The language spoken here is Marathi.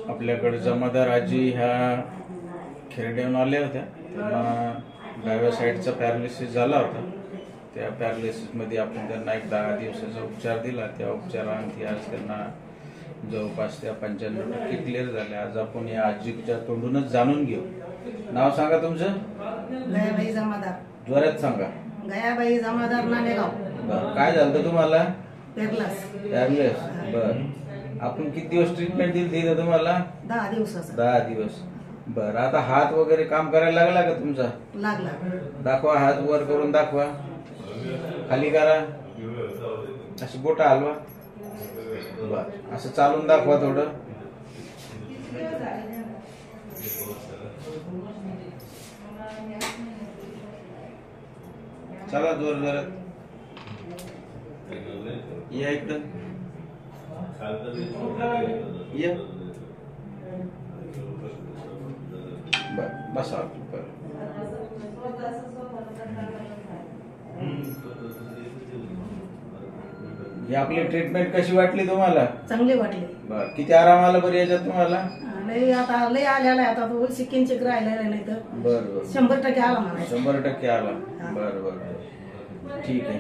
आपल्याकडे जमादार आजी ह्या खेरड्याहून आल्या होत्या. त्यांना डाव्या साईडचा पॅरालिसिस झाला होता. त्या पॅरालिसिसमध्ये आपण त्यांना एक 10 दिवसाचा उपचार दिला. त्या उपचारांती आज त्यांना जवळपास त्या 95% क्लिअर झाल्या. आज आपण या आजीच्या तोंडूनच जाणून घेऊ. नाव सांगा तुमचं? गयाबाई जमादार. जोरात सांगा. गयाबाई जमादार नाणेगाव. बरं, काय झालं तुम्हाला? पॅरालिसिस. बर, आपण किती दिवस ट्रीटमेंट दिली तुम्हाला? 10 दिवसाचा. 10 दिवस. बर, आता हात वगैरे काम करायला लागला का तुमचा? लागला. दाखवा, हात वर करून दाखवा. खाली करा, अशी बोट हलवा. बर, असं चालून दाखवा थोडं. चला जोर जोरात या इकडं या. बसा. ही आपली ट्रीटमेंट कशी वाटली तुम्हाला? चांगली वाटली. बर, किती आराम आला बरं याच्यात तुम्हाला? लय आता लय आलेला आहे. आता तो सिक्कींचे राहिलेला नाही तर बर बर 100% आला म्हणायचं. 100% आला. बर बर, ठीक आहे.